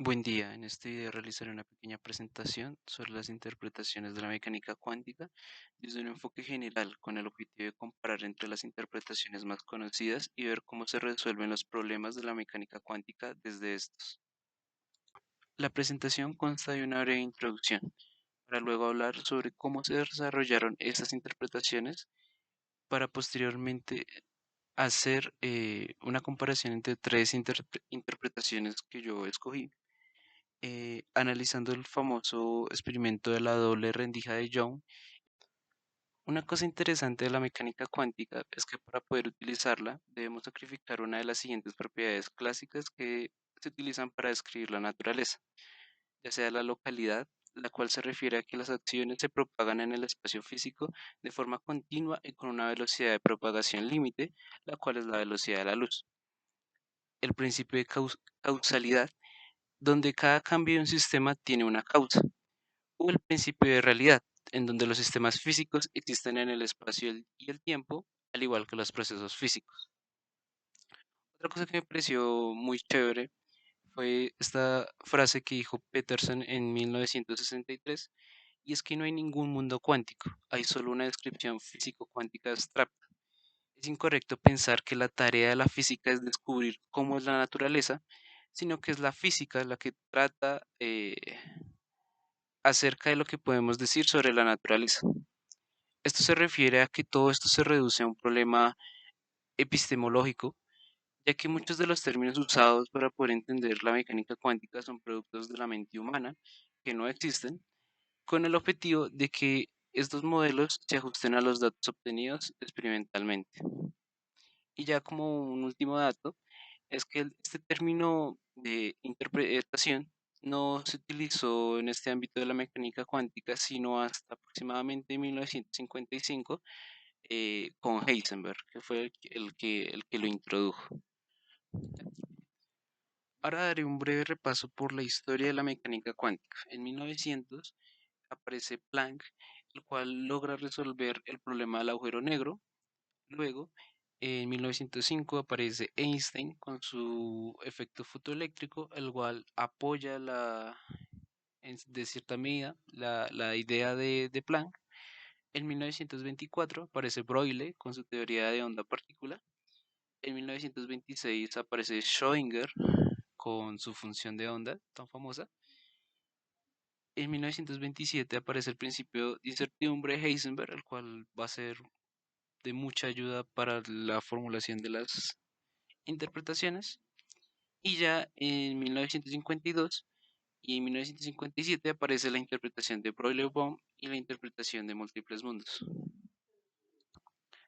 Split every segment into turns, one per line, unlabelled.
Buen día, en este video realizaré una pequeña presentación sobre las interpretaciones de la mecánica cuántica desde un enfoque general con el objetivo de comparar entre las interpretaciones más conocidas y ver cómo se resuelven los problemas de la mecánica cuántica desde estos. La presentación consta de una breve introducción, para luego hablar sobre cómo se desarrollaron estas interpretaciones para posteriormente hacer una comparación entre tres interpretaciones que yo escogí analizando el famoso experimento de la doble rendija de Young. Una cosa interesante de la mecánica cuántica es que para poder utilizarla debemos sacrificar una de las siguientes propiedades clásicas que se utilizan para describir la naturaleza, ya sea la localidad, la cual se refiere a que las acciones se propagan en el espacio físico de forma continua y con una velocidad de propagación límite, la cual es la velocidad de la luz. El principio de causalidad, donde cada cambio de un sistema tiene una causa, o el principio de realidad, en donde los sistemas físicos existen en el espacio y el tiempo, al igual que los procesos físicos. Otra cosa que me pareció muy chévere fue esta frase que dijo Peterson en 1963, y es que no hay ningún mundo cuántico, hay solo una descripción físico-cuántica abstracta. Es incorrecto pensar que la tarea de la física es descubrir cómo es la naturaleza, sino que es la física la que trata acerca de lo que podemos decir sobre la naturaleza. Esto se refiere a que todo esto se reduce a un problema epistemológico, ya que muchos de los términos usados para poder entender la mecánica cuántica son productos de la mente humana que no existen, con el objetivo de que estos modelos se ajusten a los datos obtenidos experimentalmente. Y ya como un último dato, es que este término de interpretación no se utilizó en este ámbito de la mecánica cuántica, sino hasta aproximadamente 1955 con Heisenberg, que fue el que lo introdujo. Ahora daré un breve repaso por la historia de la mecánica cuántica. En 1900 aparece Planck, el cual logra resolver el problema del agujero negro. Luego, en 1905 aparece Einstein con su efecto fotoeléctrico, el cual apoya de cierta medida la idea de Planck. En 1924 aparece Broglie con su teoría de onda-partícula. En 1926 aparece Schrödinger con su función de onda tan famosa. En 1927 aparece el principio de incertidumbre de Heisenberg, el cual va a ser de mucha ayuda para la formulación de las interpretaciones. Y ya en 1952 y en 1957 aparece la interpretación de Broglie-Bohm y la interpretación de múltiples mundos.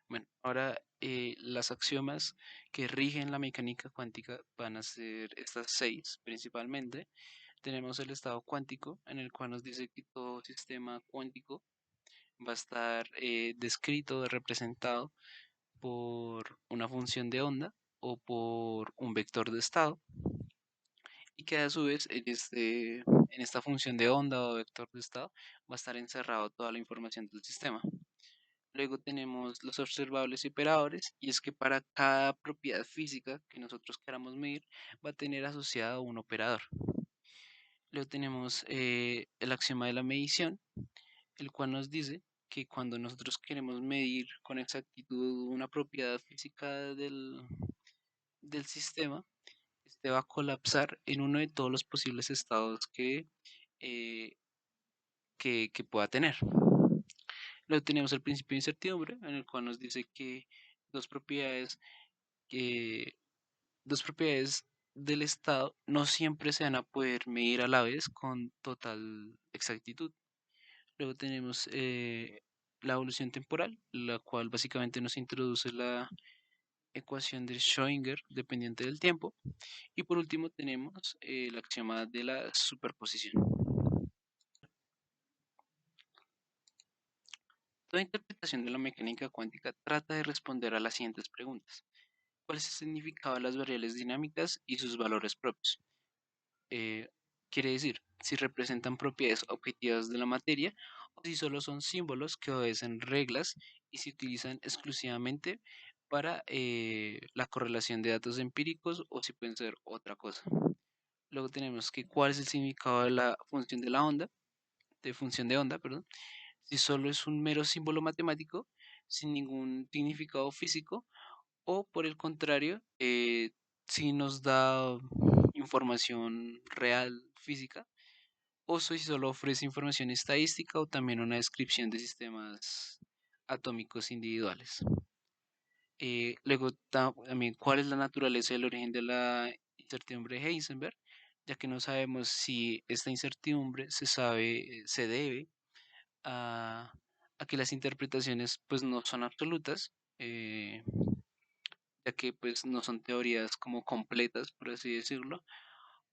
Bueno, ahora las axiomas que rigen la mecánica cuántica van a ser estas seis principalmente. Tenemos el estado cuántico, en el cual nos dice que todo sistema cuántico va a estar descrito, representado por una función de onda o por un vector de estado, y que a su vez en esta función de onda o vector de estado va a estar encerrado toda la información del sistema. Luego tenemos los observables y operadores, y es que para cada propiedad física que nosotros queramos medir va a tener asociado un operador. Luego tenemos el axioma de la medición, el cual nos dice que cuando nosotros queremos medir con exactitud una propiedad física del sistema, este va a colapsar en uno de todos los posibles estados eh, que pueda tener. Luego tenemos el principio de incertidumbre, en el cual nos dice que dos propiedades, que, dos propiedades del estado no siempre se van a poder medir a la vez con total exactitud. Luego tenemos la evolución temporal, la cual básicamente nos introduce la ecuación de Schrödinger dependiente del tiempo. Y por último tenemos el axioma de la superposición. Toda interpretación de la mecánica cuántica trata de responder a las siguientes preguntas. ¿Cuál es el significado de las variables dinámicas y sus valores propios? Eh, Quiere decir, si representan propiedades objetivas de la materia o si solo son símbolos que obedecen reglas y se utilizan exclusivamente para la correlación de datos empíricos o si pueden ser otra cosa. Luego tenemos que cuál es el significado de la función de la onda, de función de onda, perdón. Si solo es un mero símbolo matemático sin ningún significado físico, o por el contrario, si nos da información real física, o si solo ofrece información estadística o también una descripción de sistemas atómicos individuales. Luego también cuál es la naturaleza y el origen de la incertidumbre de Heisenberg, ya que no sabemos si esta incertidumbre se debe a, a que las interpretaciones pues no son absolutas, eh, ya que pues no son teorías como completas, por así decirlo,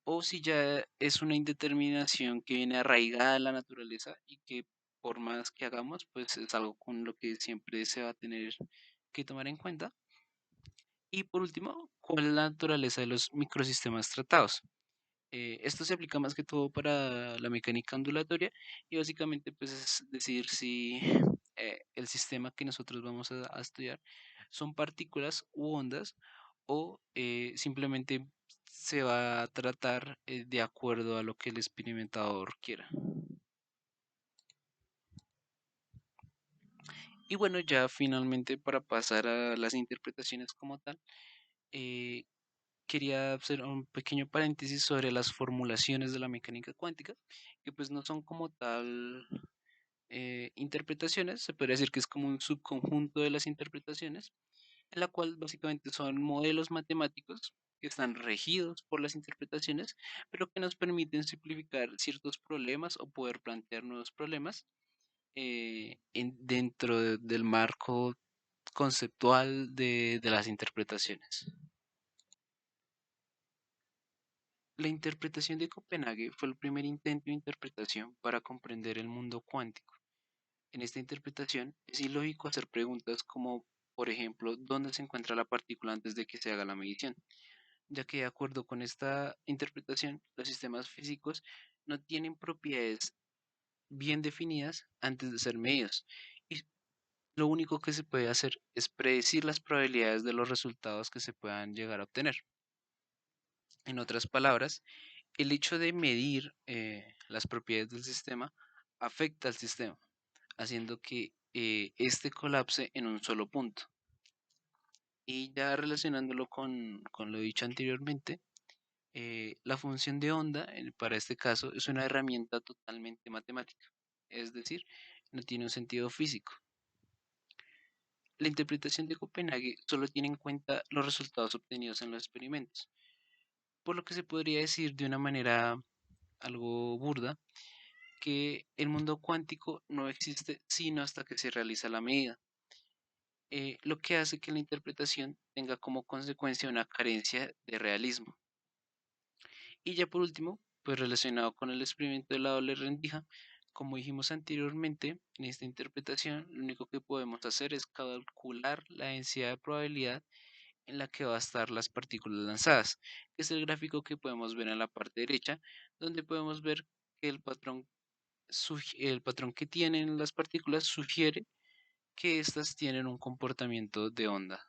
o si ya es una indeterminación que viene arraigada en la naturaleza y que por más que hagamos, pues es algo con lo que siempre se va a tener que tomar en cuenta. Y por último, ¿cuál es la naturaleza de los microsistemas tratados? Esto se aplica más que todo para la mecánica ondulatoria y básicamente pues es decir si el sistema que nosotros vamos a estudiar son partículas u ondas o simplemente se va a tratar de acuerdo a lo que el experimentador quiera. Y bueno, ya finalmente para pasar a las interpretaciones como tal, eh, quería hacer un pequeño paréntesis sobre las formulaciones de la mecánica cuántica, que pues no son como tal interpretaciones, se podría decir que es como un subconjunto de las interpretaciones, en la cual básicamente son modelos matemáticos que están regidos por las interpretaciones, pero que nos permiten simplificar ciertos problemas o poder plantear nuevos problemas dentro del marco conceptual de las interpretaciones. La interpretación de Copenhague fue el primer intento de interpretación para comprender el mundo cuántico. En esta interpretación es ilógico hacer preguntas como, por ejemplo, ¿dónde se encuentra la partícula antes de que se haga la medición? Ya que de acuerdo con esta interpretación, los sistemas físicos no tienen propiedades bien definidas antes de ser medidos. Y lo único que se puede hacer es predecir las probabilidades de los resultados que se puedan llegar a obtener. En otras palabras, el hecho de medir las propiedades del sistema afecta al sistema, haciendo que éste colapse en un solo punto. Y ya relacionándolo con lo dicho anteriormente, la función de onda, para este caso, es una herramienta totalmente matemática, es decir, no tiene un sentido físico. La interpretación de Copenhague solo tiene en cuenta los resultados obtenidos en los experimentos, por lo que se podría decir de una manera algo burda que el mundo cuántico no existe sino hasta que se realiza la medida, lo que hace que la interpretación tenga como consecuencia una carencia de realismo. Y ya por último, pues relacionado con el experimento de la doble rendija, como dijimos anteriormente, en esta interpretación lo único que podemos hacer es calcular la densidad de probabilidad en la que va a estar las partículas lanzadas, que es el gráfico que podemos ver en la parte derecha, donde podemos ver que el patrón que tienen las partículas sugiere que éstas tienen un comportamiento de onda.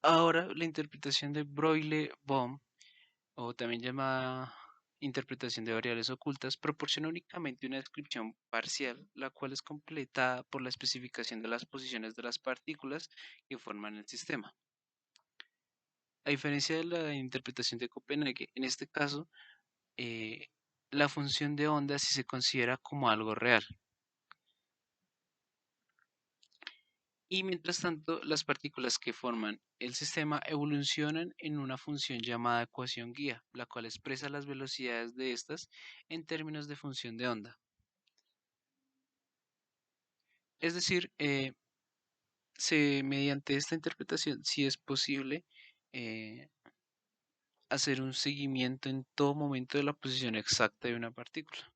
Ahora, la interpretación de Broyle-Bohm, o también llamada interpretación de variables ocultas, proporciona únicamente una descripción parcial, la cual es completada por la especificación de las posiciones de las partículas que forman el sistema. A diferencia de la interpretación de Copenhague, en este caso, eh, la función de onda sí se considera como algo real. Y mientras tanto, las partículas que forman el sistema evolucionan en una función llamada ecuación guía, la cual expresa las velocidades de estas en términos de función de onda. Es decir, mediante esta interpretación sí es posible eh, hacer un seguimiento en todo momento de la posición exacta de una partícula.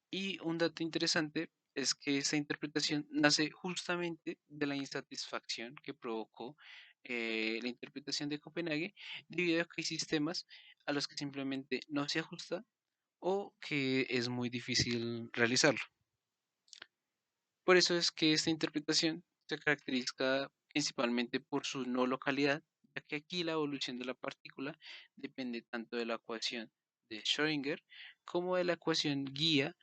Y un dato interesante es que esta interpretación nace justamente de la insatisfacción que provocó la interpretación de Copenhague, debido a que hay sistemas a los que simplemente no se ajusta o que es muy difícil realizarlo. Por eso es que esta interpretación se caracteriza principalmente por su no localidad, ya que aquí la evolución de la partícula depende tanto de la ecuación de Schrödinger como de la ecuación guía.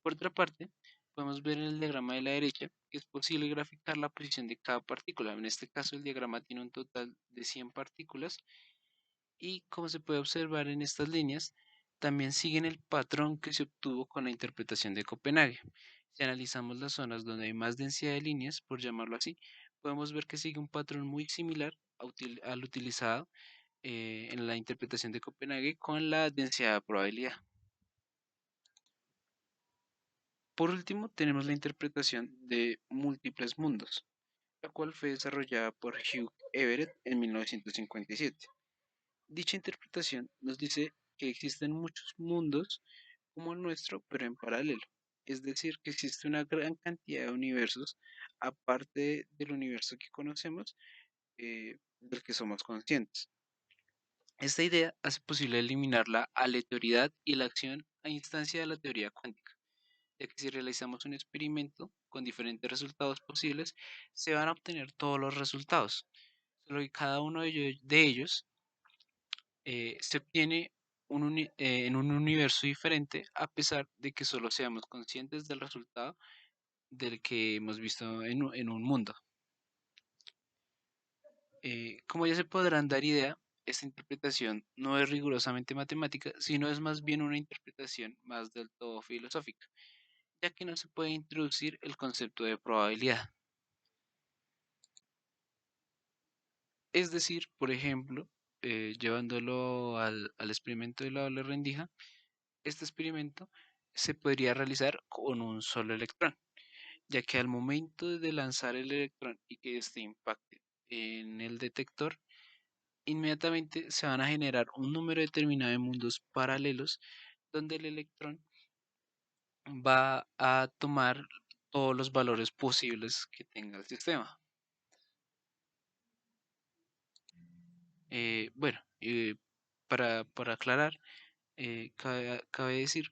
Por otra parte, podemos ver en el diagrama de la derecha que es posible graficar la posición de cada partícula. En este caso, el diagrama tiene un total de 100 partículas y como se puede observar en estas líneas, también siguen el patrón que se obtuvo con la interpretación de Copenhague. Si analizamos las zonas donde hay más densidad de líneas, por llamarlo así, podemos ver que sigue un patrón muy similar al utilizado en la interpretación de Copenhague con la densidad de probabilidad. Por último, tenemos la interpretación de múltiples mundos, la cual fue desarrollada por Hugh Everett en 1957. Dicha interpretación nos dice que existen muchos mundos como el nuestro, pero en paralelo. Es decir, que existe una gran cantidad de universos aparte del universo que conocemos, del que somos conscientes. Esta idea hace posible eliminar la aleatoriedad y la acción a instancia de la teoría cuántica, ya que si realizamos un experimento con diferentes resultados posibles, se van a obtener todos los resultados, solo que cada uno de ellos se obtiene en un universo diferente a pesar de que solo seamos conscientes del resultado del que hemos visto en un mundo. Como ya se podrán dar idea, esta interpretación no es rigurosamente matemática, sino es más bien una interpretación más del todo filosófica, ya que no se puede introducir el concepto de probabilidad. Es decir, por ejemplo, llevándolo al experimento de la doble rendija, este experimento se podría realizar con un solo electrón, ya que al momento de lanzar el electrón y que éste impacte en el detector, inmediatamente se van a generar un número determinado de mundos paralelos donde el electrón va a tomar todos los valores posibles que tenga el sistema. Bueno, para aclarar, cabe decir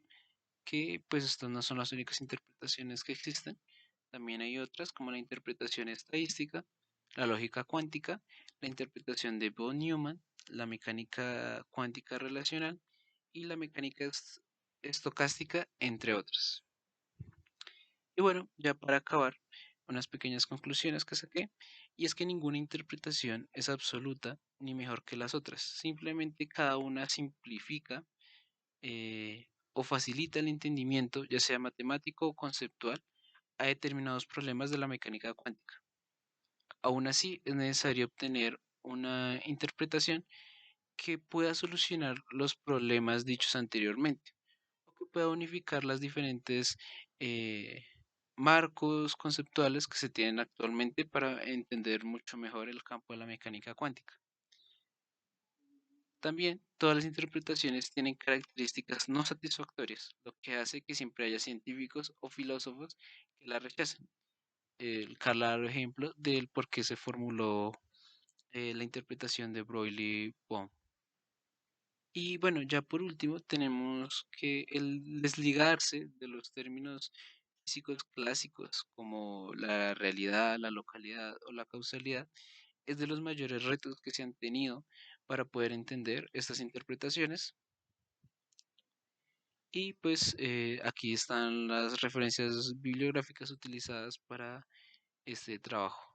que pues estas no son las únicas interpretaciones que existen. También hay otras como la interpretación estadística, la lógica cuántica, la interpretación de von Neumann, la mecánica cuántica relacional y la mecánica estocástica, entre otras. Y bueno, ya para acabar, unas pequeñas conclusiones que saqué, y es que ninguna interpretación es absoluta ni mejor que las otras, simplemente cada una simplifica o facilita el entendimiento, ya sea matemático o conceptual, a determinados problemas de la mecánica cuántica. Aún así, es necesario obtener una interpretación que pueda solucionar los problemas dichos anteriormente, o que pueda unificar las diferentes eh, marcos conceptuales que se tienen actualmente para entender mucho mejor el campo de la mecánica cuántica. También, todas las interpretaciones tienen características no satisfactorias, lo que hace que siempre haya científicos o filósofos que la rechacen. El claro ejemplo del por qué se formuló la interpretación de Broglie-Bohm. Y bueno, ya por último tenemos que el desligarse de los términos físicos clásicos como la realidad, la localidad o la causalidad es de los mayores retos que se han tenido para poder entender estas interpretaciones. Y pues aquí están las referencias bibliográficas utilizadas para este trabajo.